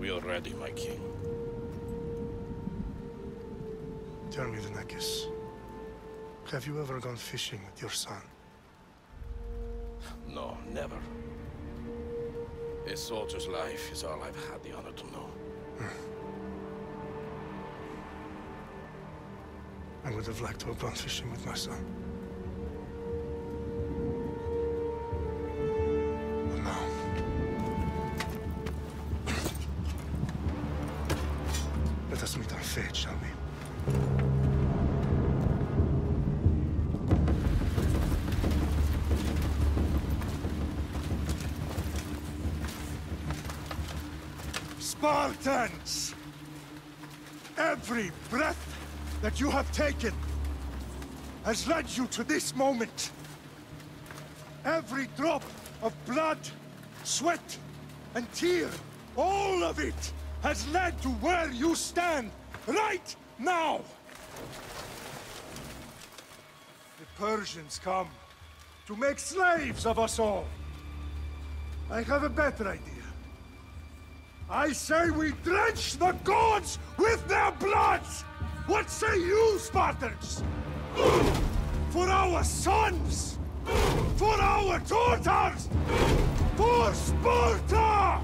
We are ready, my king. Tell me, Lenekis, have you ever gone fishing with your son? No, never. A soldier's life is all I've had the honor to know. I would have liked to have gone fishing with my son. But now... let us meet our fate, shall we? Spartans! Every breath that you have taken has led you to this moment. Every drop of blood, sweat, and tear, all of it has led to where you stand right now. The Persians come to make slaves of us all. I have a better idea. I say we drench the gods with their blood! What say you, Spartans? For our sons! For our daughters! For Sparta!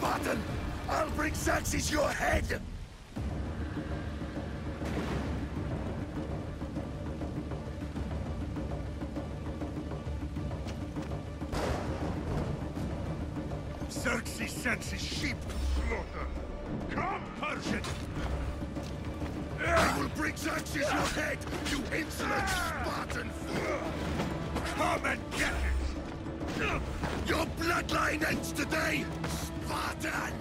Spartan! I'll bring Xerxes your head! Xerxes sends his sheep to slaughter. Come, Persian! I will bring Xerxes your head, you insolent Spartan fool! Come and get it! Your bloodline ends today, Spartan!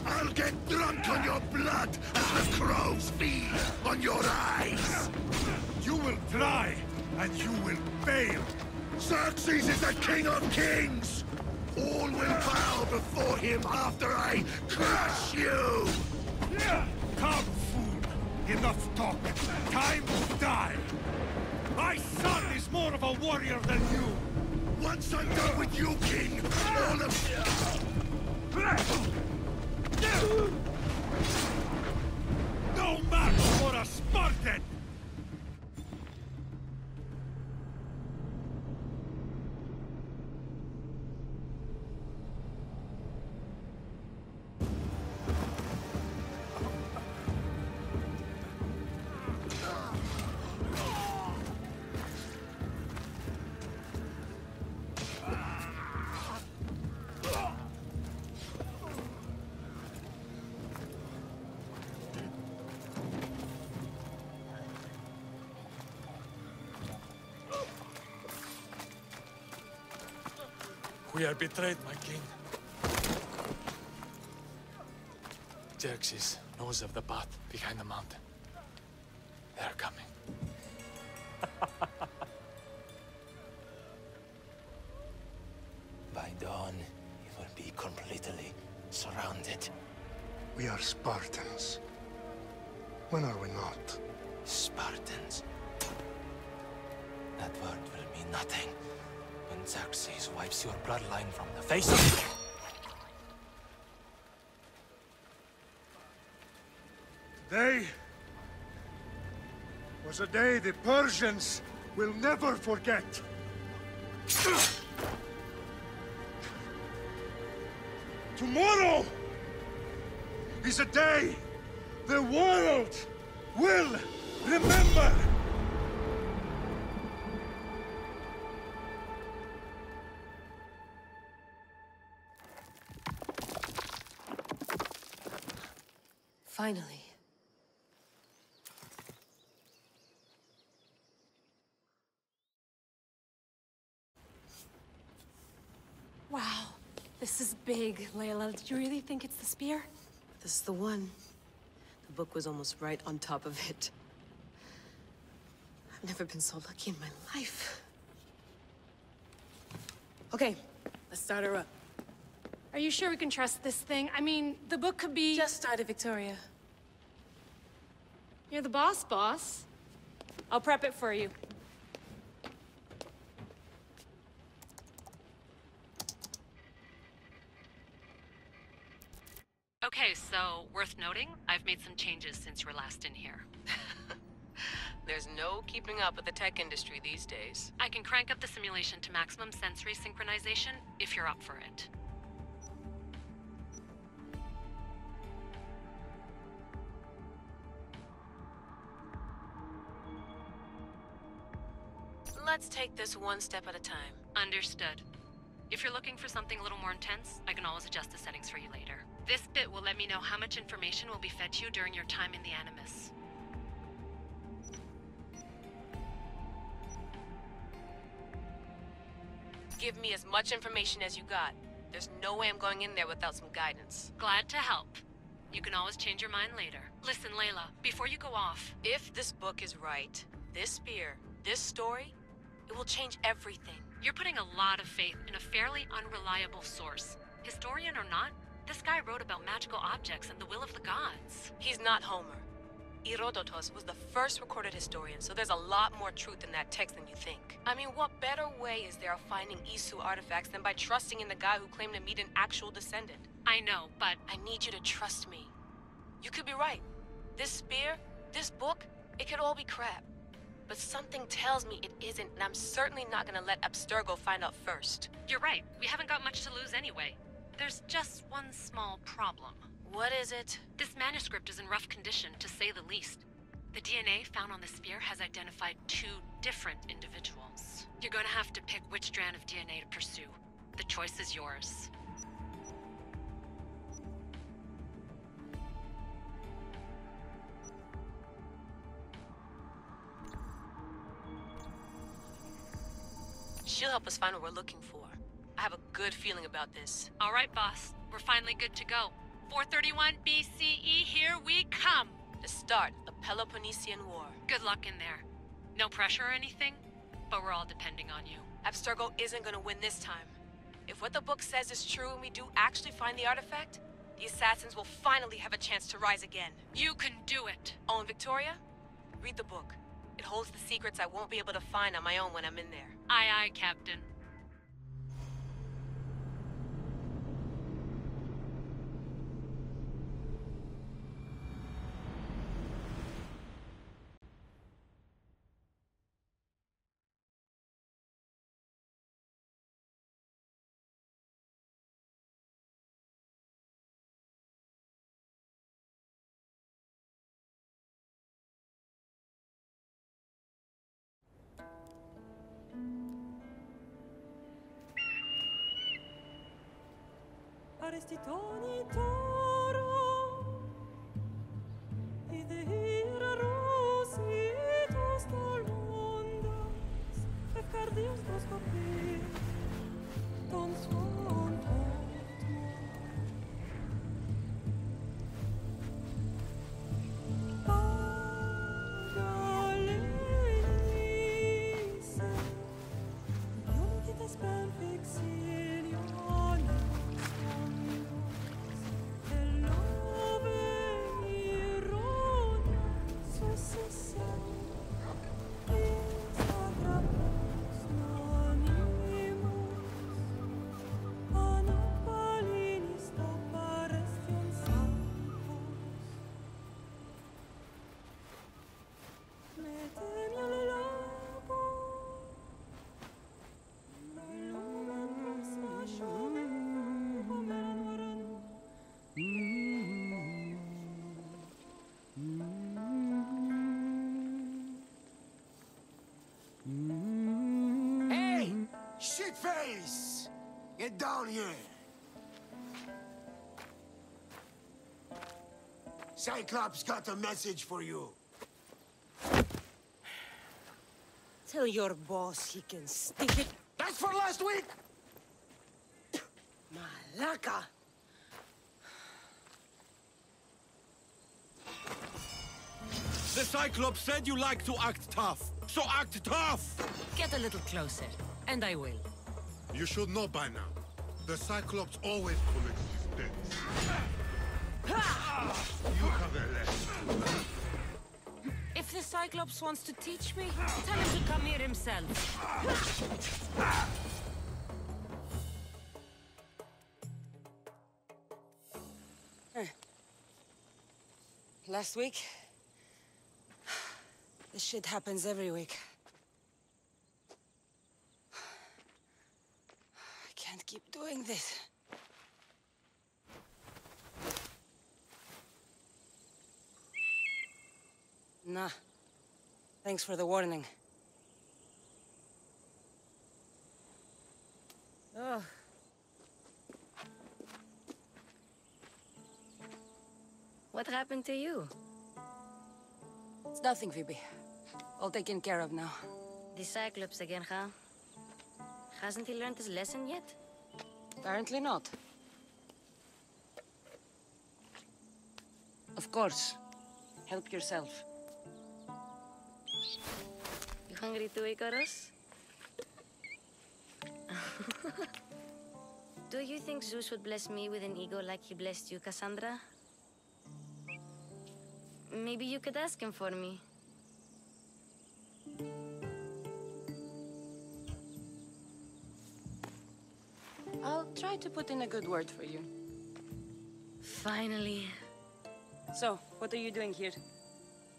I'll get drunk on your blood as the crows feed on your eyes! You will try, and you will fail! Xerxes is the king of kings! All will bow before him after I crush you! Come, fool! Enough talk! Time to die! My son is more of a warrior than you! Once I'm done with you, king, all of No match for a Spartan! We are betrayed, my king. Xerxes knows of the path behind the mountain. They are coming. By dawn, you will be completely surrounded. We are Spartans. When are we not? Spartans. That word will mean nothing when Xerxes wipes your bloodline from the face of... Today was a day the Persians will never forget. Tomorrow is a day the world will remember. Finally. Wow, this is big, Layla. Did you really think it's the spear? This is the one. The book was almost right on top of it. I've never been so lucky in my life. Okay, let's start her up. Are you sure we can trust this thing? I mean, the book could be... Just started, Victoria. You're the boss. I'll prep it for you. Okay, so worth noting, I've made some changes since you were last in here. There's no keeping up with the tech industry these days. I can crank up the simulation to maximum sensory synchronization if you're up for it. Let's take this one step at a time. Understood. If you're looking for something a little more intense, I can always adjust the settings for you later. This bit will let me know how much information will be fed to you during your time in the Animus. Give me as much information as you got. There's no way I'm going in there without some guidance. Glad to help. You can always change your mind later. Listen, Layla, before you go off... If this book is right, this spear, this story, it will change everything. You're putting a lot of faith in a fairly unreliable source. Historian or not, this guy wrote about magical objects and the will of the gods. He's not Homer. Herodotus was the first recorded historian, so there's a lot more truth in that text than you think. I mean, what better way is there of finding Isu artifacts than by trusting in the guy who claimed to meet an actual descendant? I know, but... I need you to trust me. You could be right. This spear, this book, it could all be crap. But something tells me it isn't, and I'm certainly not gonna let Abstergo find out first. You're right. We haven't got much to lose anyway. There's just one small problem. What is it? This manuscript is in rough condition, to say the least. The DNA found on the sphere has identified 2 different individuals. You're going to have to pick which strand of DNA to pursue. The choice is yours. She'll help us find what we're looking for. I have a good feeling about this. All right, boss. We're finally good to go. 431 BCE, here we come! The start of the Peloponnesian War. Good luck in there. No pressure or anything, but we're all depending on you. Abstergo isn't gonna win this time. If what the book says is true and we do actually find the artifact, the assassins will finally have a chance to rise again. You can do it! Oh, and Victoria? Read the book. It holds the secrets I won't be able to find on my own when I'm in there. Aye, aye, Captain. Arestitoni toro, idehira rositos talondas, efcardios proskopir, ton swan Shitface! Get down here! Cyclops got a message for you. Tell your boss he can stick it. That's for last week! Malaka! The Cyclops said you like to act tough, so act tough! Get a little closer, and I will. You should know by now. The Cyclops always collects his debts. You have a lesson. If the Cyclops wants to teach me, tell him to come here himself. Last week? This shit happens every week. I can't keep doing this. Nah. Thanks for the warning. Oh. What happened to you? It's nothing, Phoebe. All taken care of now. The Cyclops again, huh? Hasn't he learned his lesson yet? Apparently not. Of course. Help yourself. You hungry too, Icarus? Do you think Zeus would bless me with an ego like he blessed you, Cassandra? Maybe you could ask him for me. I'll try to put in a good word for you. Finally. So, what are you doing here?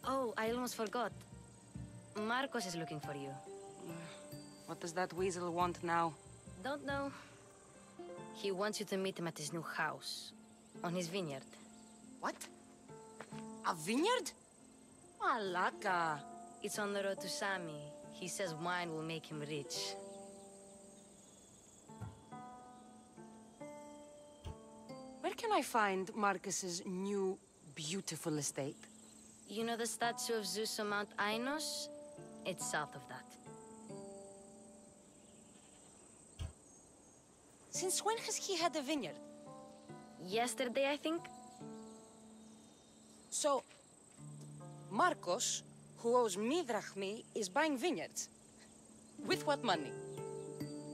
Oh, I almost forgot. Marcos is looking for you. What does that weasel want now? Don't know. He wants you to meet him at his new house. On his vineyard. What? A vineyard? Malaka. It's on the road to Sami. He says wine will make him rich. Where can I find Marcus's new, beautiful estate? You know the statue of Zeus on Mount Ainos? It's south of that. Since when has he had a vineyard? Yesterday, I think. So, Marcos, who owes me drachmi, is buying vineyards. With what money?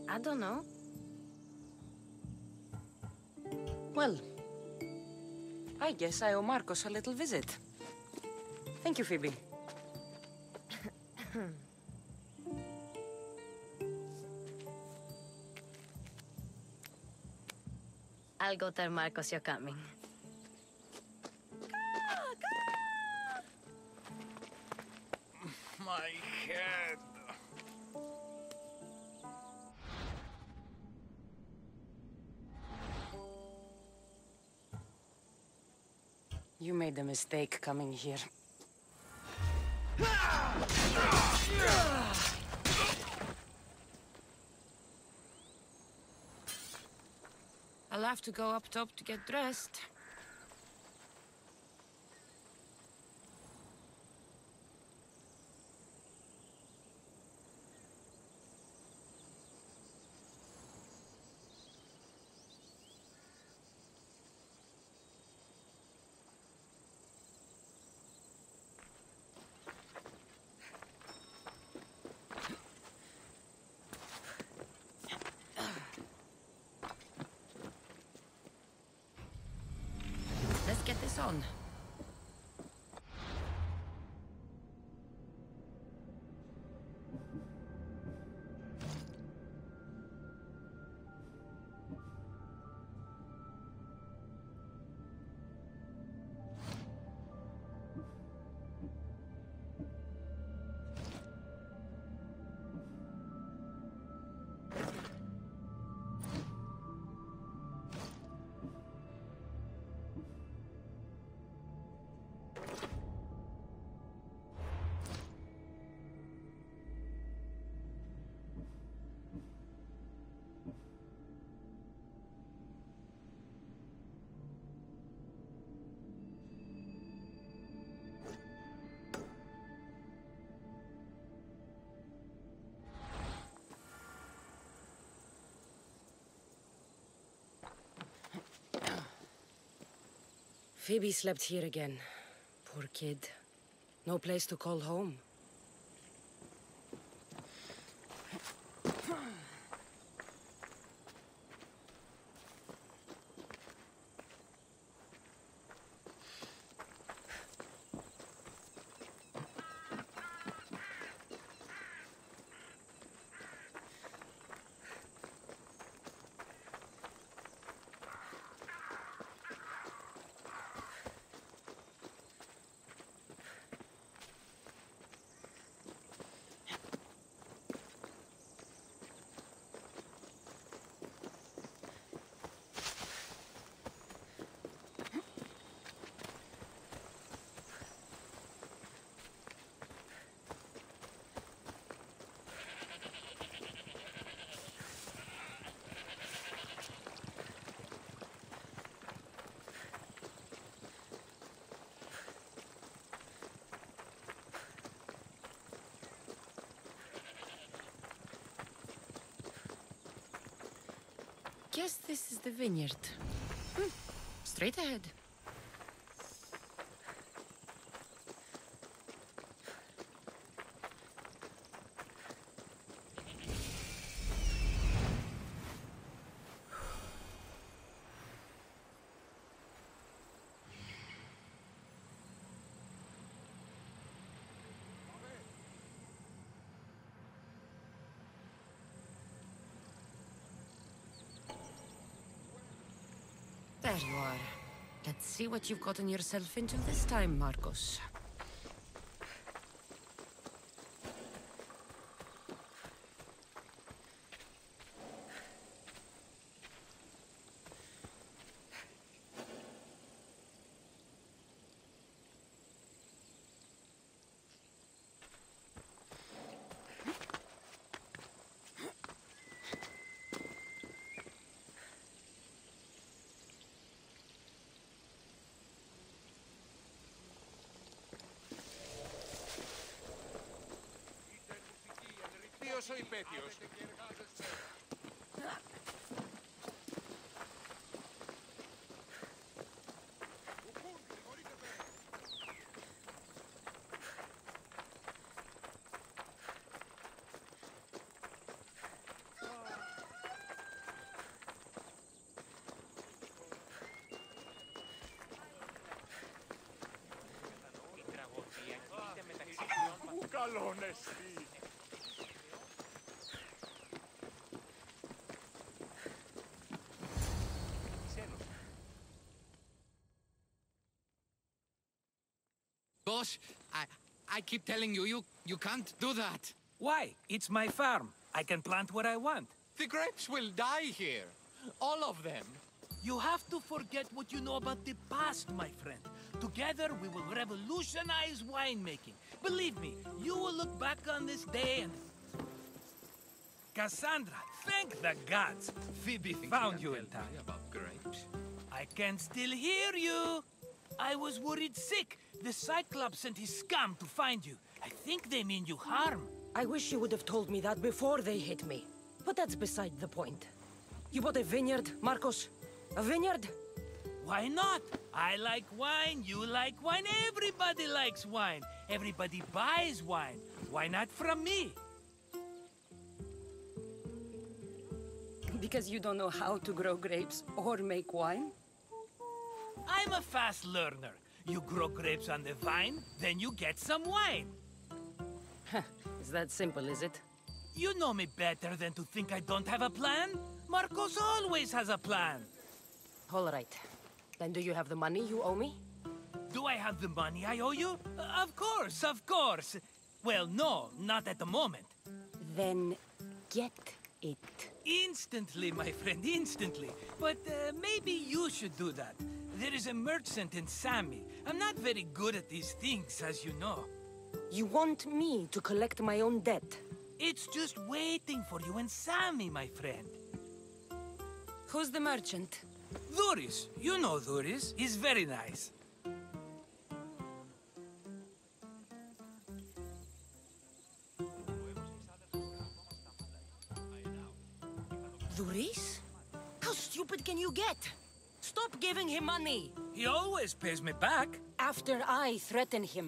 I don't know. Well, I guess I owe Marcos a little visit. Thank you, Phoebe. I'll go tell Marcos you're coming. My head. You made a mistake coming here. I'll have to go up top to get dressed. Let's get this on. Phoebe slept here again. Poor kid. No place to call home. Guess this is the vineyard. Straight ahead. There you are. Let's see what you've gotten yourself into this time, Marcos. Αυτός ο υπέτειος. Καλόν εστί. Boss, I keep telling you, you can't do that. Why? It's my farm. I can plant what I want. The grapes will die here. All of them. You have to forget what you know about the past, my friend. Together, we will revolutionize winemaking. Believe me, you will look back on this day and... Cassandra, thank the gods. Phoebe found you in time. About grapes? I can still hear you. I was worried sick. The Cyclops sent his scum to find you. I think they mean you harm. I wish you would have told me that before they hit me. But that's beside the point. You bought a vineyard, Marcos? A vineyard? Why not? I like wine, you like wine, everybody likes wine. Everybody buys wine. Why not from me? Because you don't know how to grow grapes or make wine? I'm a fast learner. You grow grapes on the vine, then you get some wine. Is that simple, is it? You know me better than to think I don't have a plan. Marcos always has a plan. All right. Then do you have the money you owe me? Do I have the money I owe you? Of course, of course. Well, no, not at the moment. Then get it. Instantly, my friend, instantly. But maybe you should do that. There is a merchant in Sami. I'm not very good at these things, as you know. You want me to collect my own debt? It's just waiting for you in Sami, my friend. Who's the merchant? Duris. You know Duris. He's very nice. Duris? How stupid can you get? Stop giving him money! He always pays me back. After I threaten him.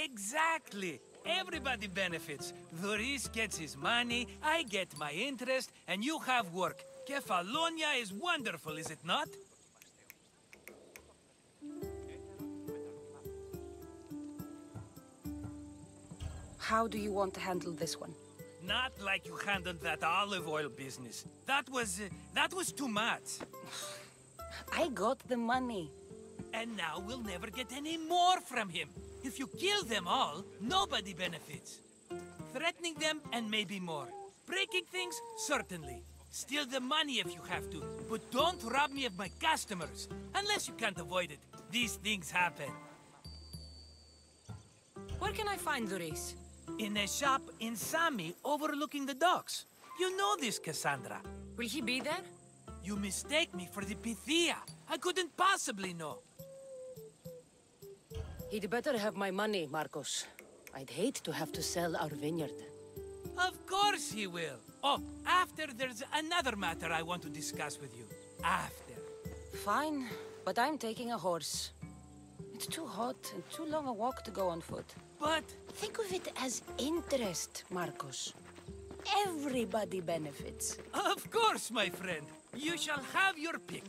Exactly. Everybody benefits. Duris gets his money, I get my interest, and you have work. Kefalonia is wonderful, is it not? How do you want to handle this one? Not like you handled that olive oil business. That was too much. I got the money. And now we'll never get any more from him. If you kill them all, nobody benefits. Threatening them, and maybe more. Breaking things, certainly. Steal the money if you have to, but don't rob me of my customers. Unless you can't avoid it. These things happen. Where can I find Duris? In a shop in Sami, overlooking the docks. You know this, Cassandra. Will he be there? You mistake me for the Pythia. I couldn't possibly know. He'd better have my money, Marcos. I'd hate to have to sell our vineyard. Of course he will. Oh, after there's another matter I want to discuss with you. After. Fine, but I'm taking a horse. It's too hot and too long a walk to go on foot. But... think of it as interest, Marcos. Everybody benefits. Of course, my friend. You shall have your pick.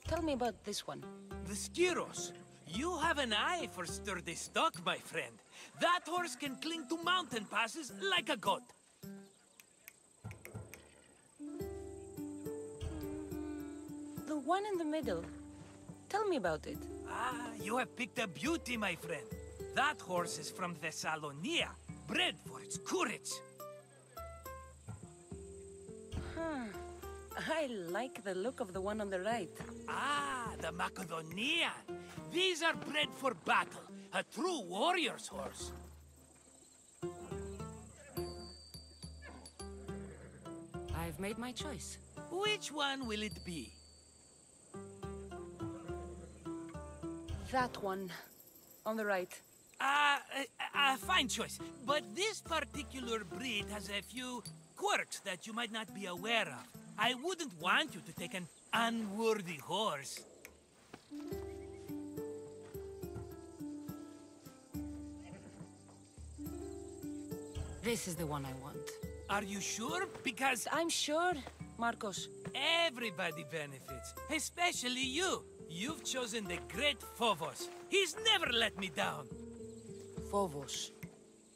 Tell me about this one. The Skiros. You have an eye for sturdy stock, my friend. That horse can cling to mountain passes like a goat. The one in the middle. Tell me about it. Ah, you have picked a beauty, my friend. That horse is from Thessalonia, bred for its courage. I like the look of the one on the right. Ah, the Macedonian. These are bred for battle. A true warrior's horse. I've made my choice. Which one will it be? That one. On the right. Fine choice. But this particular breed has a few quirks that you might not be aware of. I wouldn't want you to take an unworthy horse. This is the one I want. Are you sure? Because I'm sure, Marcos. everybody benefits, especially you. You've chosen the great Phobos. He's never let me down. Phobos.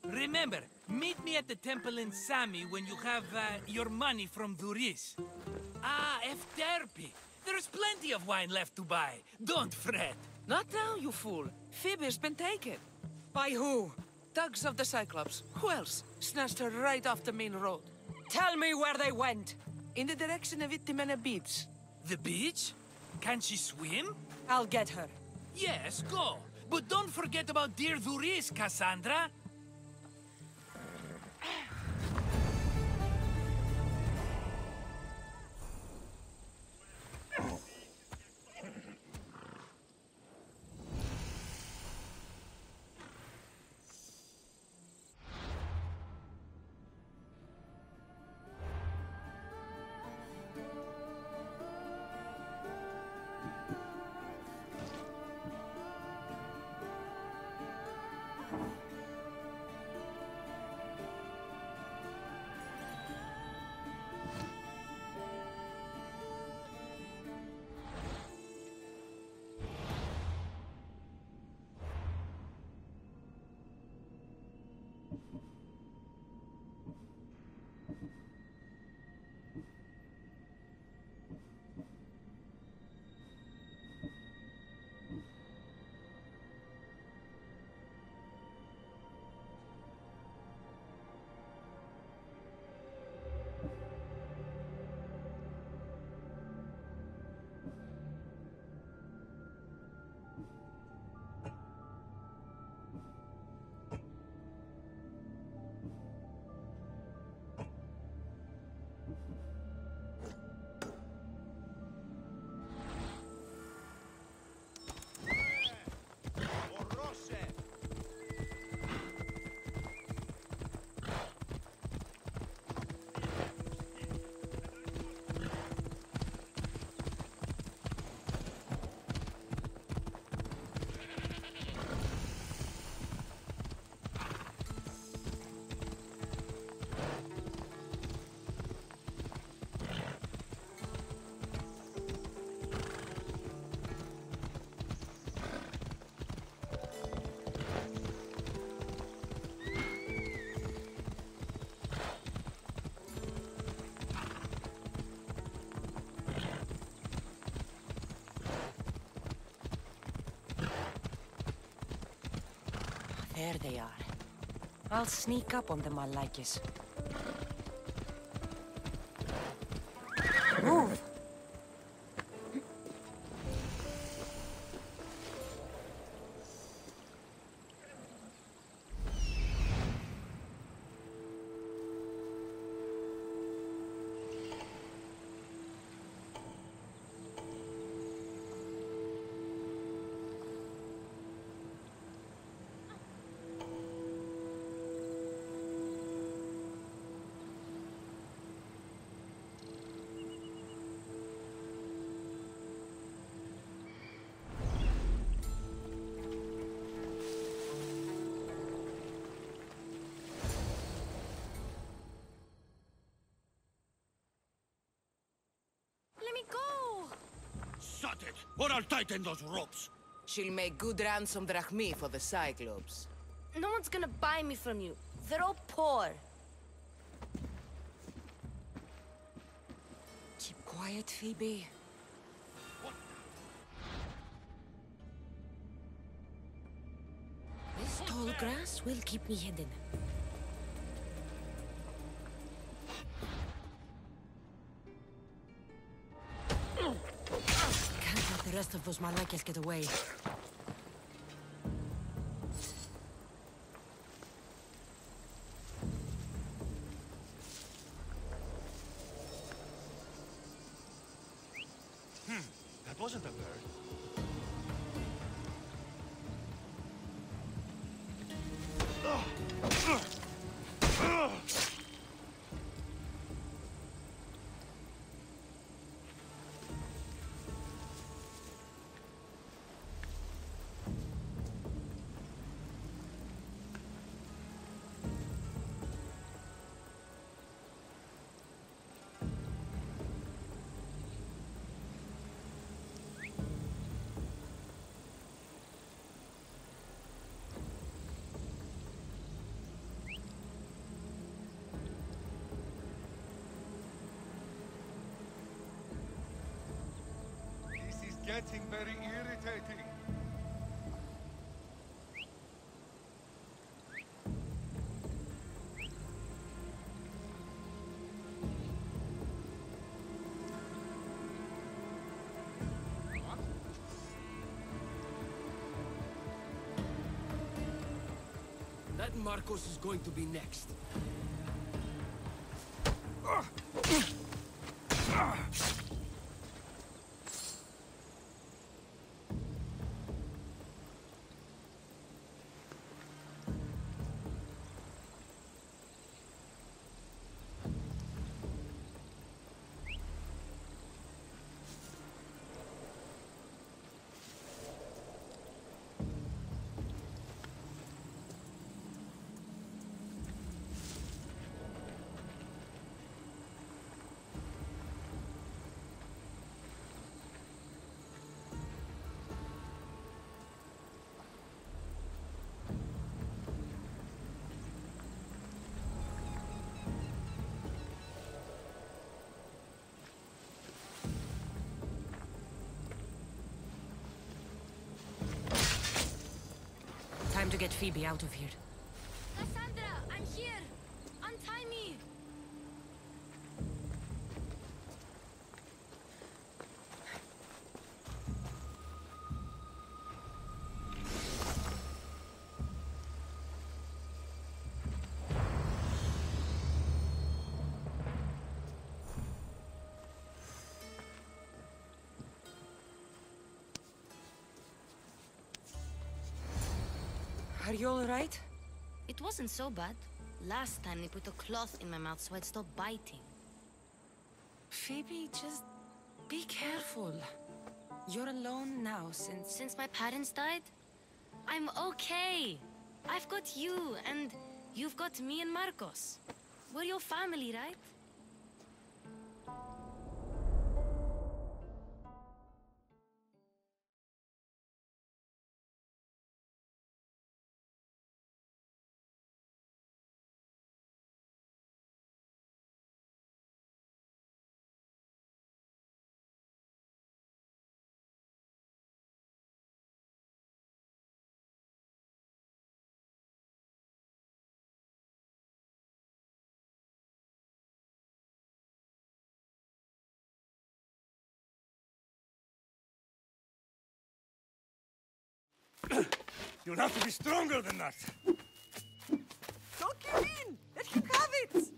Remember, meet me at the temple in Sami when you have your money from Duris. Ah, Efterpi. There's plenty of wine left to buy. Don't fret. Not now, you fool. Phoebe's been taken. By who? Thugs of the Cyclops. Who else? Snatched her right off the main road. Tell me where they went. In the direction of Itimena Beach. The beach? Can she swim? I'll get her. Yes, go. But don't forget about dear Duris, Cassandra. There they are. I'll sneak up on them, Malakis. Move! Shut it, or I'll tighten those ropes. She'll make good ransom drachmi for the Cyclops. No one's gonna buy me from you. They're all poor. Keep quiet, Phoebe. This tall grass will keep me hidden. Can't let the rest of those Malakis get away. That wasn't a bird. Getting very irritating. That Marcos is going to be next. Time to get Phoebe out of here. Cassandra, I'm here! Untie me! Are you all right? It wasn't so bad. Last time they put a cloth in my mouth so I'd stop biting. Phoebe, just be careful. You're alone now Since my parents died? I'm okay. I've got you, and you've got me and Marcos. We're your family, right? You'll have to be stronger than that. Don't give in! Let him have it!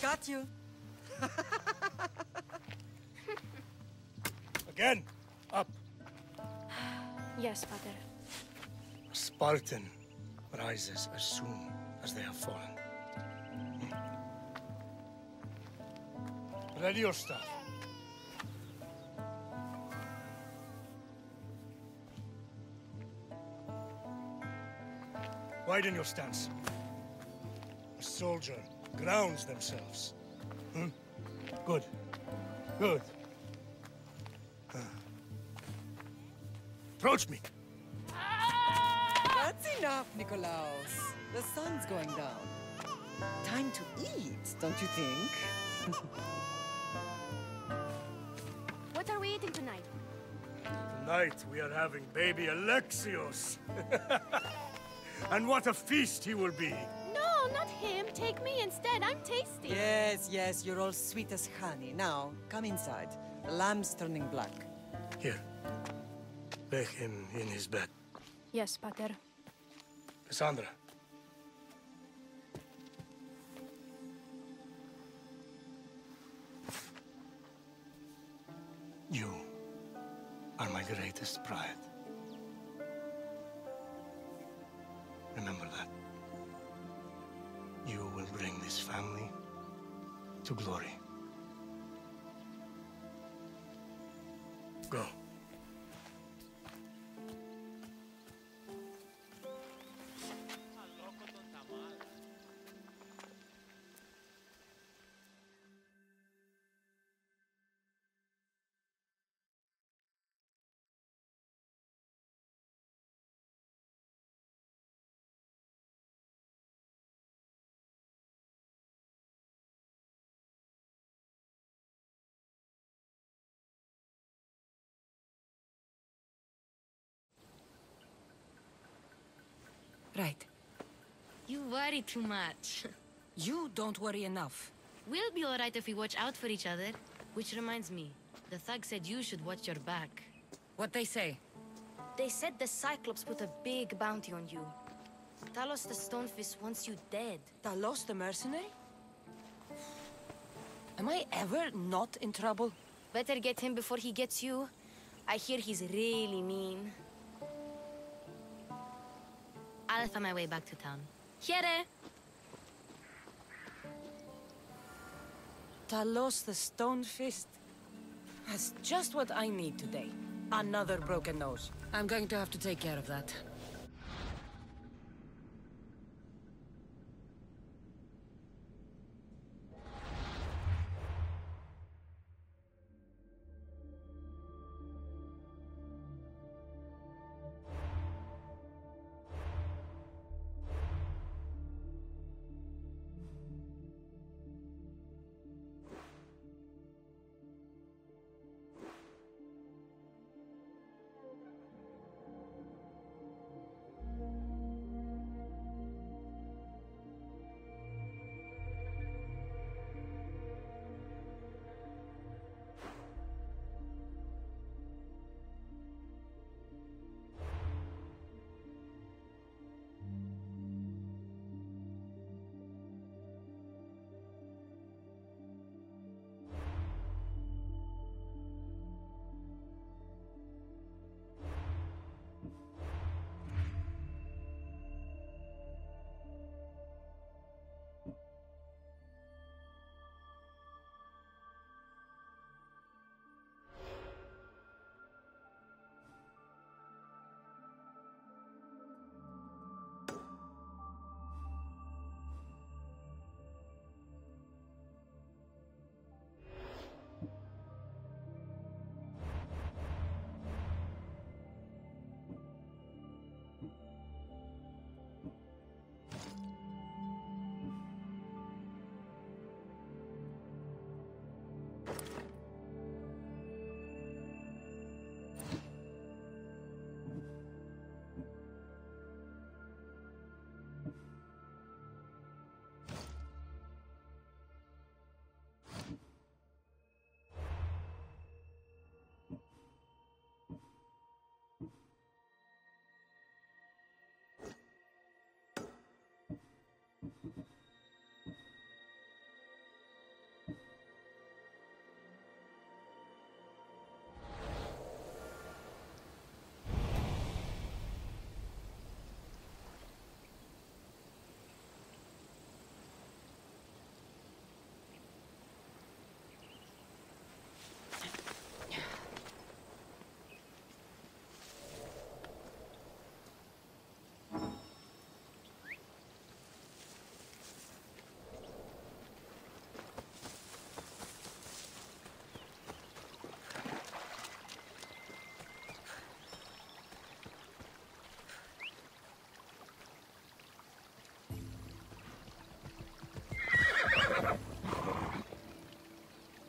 Got you. Again, up. Yes, Father. A Spartan rises as soon as they have fallen. Ready your staff. Widen your stance. A soldier grounds themselves. Good. Good. Approach me. That's enough, Nikolaos. The sun's going down. Time to eat, don't you think? What are we eating tonight? Tonight we are having baby Alexios. And what a feast he will be. No, not him. Take me instead. I'm tasty. Yes, yes, you're all sweet as honey. Now, come inside. The lamb's turning black. Here. Lay him in his bed. Yes, Pater. Cassandra. You are my greatest pride. Remember that. You will bring this family to glory. Go. Right. You worry too much. You don't worry enough. We'll be alright if we watch out for each other. Which reminds me, the thug said you should watch your back. What they say? They said the Cyclops put a big bounty on you. Talos the Stonefist wants you dead. Talos the mercenary? Am I ever not in trouble? Better get him before he gets you. I hear he's really mean. I'll find my way back to town. Here! Talos the Stonefist? That's just what I need today. Another broken nose. I'm going to have to take care of that.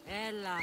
Ella.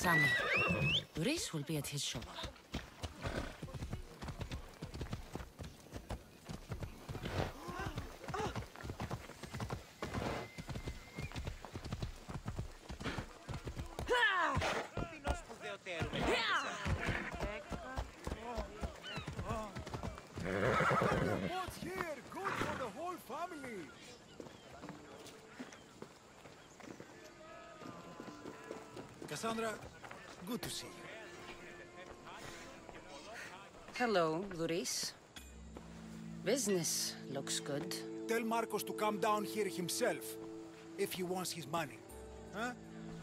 family. Reese will be at his shop. What's here? Good for the whole family. Cassandra, good to see you. Hello, Luis. Business looks good. Tell Marcos to come down here himself, if he wants his money. Huh?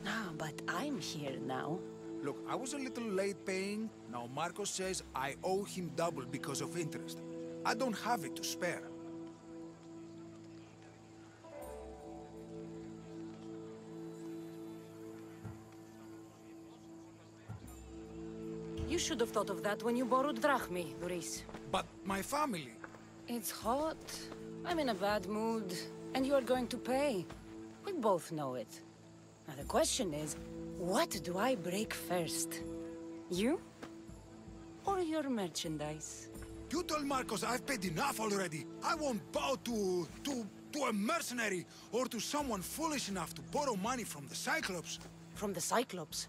No, but I'm here now. Look, I was a little late paying. Now Marcos says I owe him double because of interest. I don't have it to spare. You should have thought of that when you borrowed drachmi, Luis. But my family... It's hot. I'm in a bad mood. And you are going to pay. We both know it. Now the question is, what do I break first? You? Or your merchandise? You told Marcos I've paid enough already. I won't bow to a mercenary or to someone foolish enough to borrow money from the Cyclops. From the Cyclops?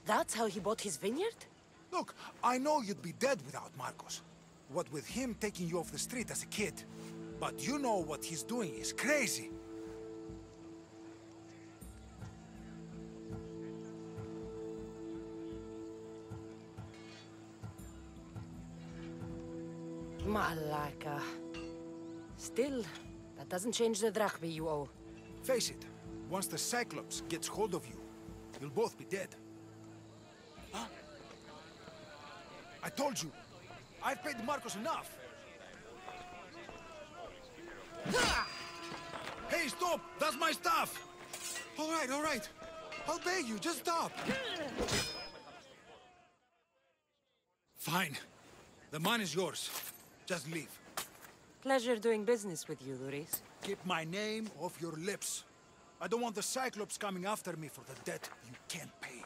That's how he bought his vineyard? Look, I know you'd be dead without Marcos. What with him taking you off the street as a kid. But you know what he's doing is crazy. Malaka. Still, that doesn't change the drachmi you owe. Face it, once the Cyclops gets hold of you, you'll both be dead. Huh? I told you, I've paid Marcos enough. Hey, stop! That's my stuff! All right. I'll pay you, just stop. Fine. The mine is yours. Just leave. Pleasure doing business with you, Luis. Keep my name off your lips. I don't want the Cyclops coming after me for the debt you can't pay.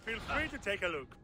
Feel free to take a look.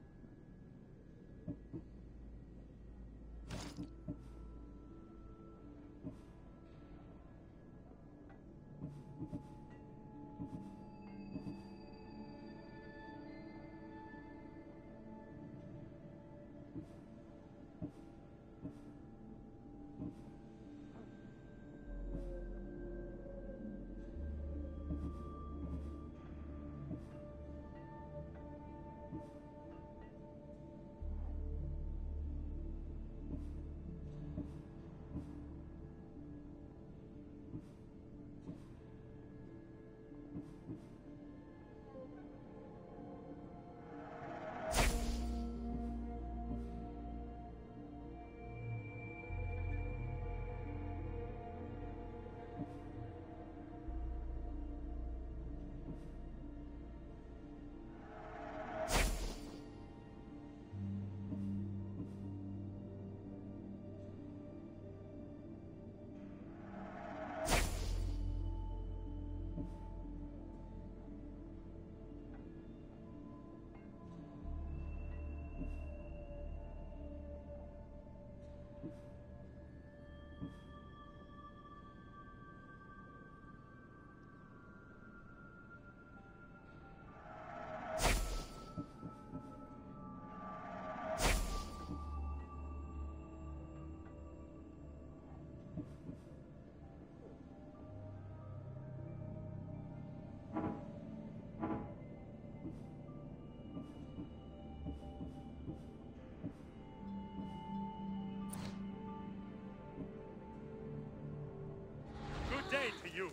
you.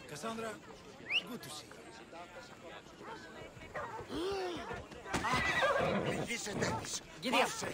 Cassandra, good to see you. Μιλήσετε της. Γυρία. Πάσε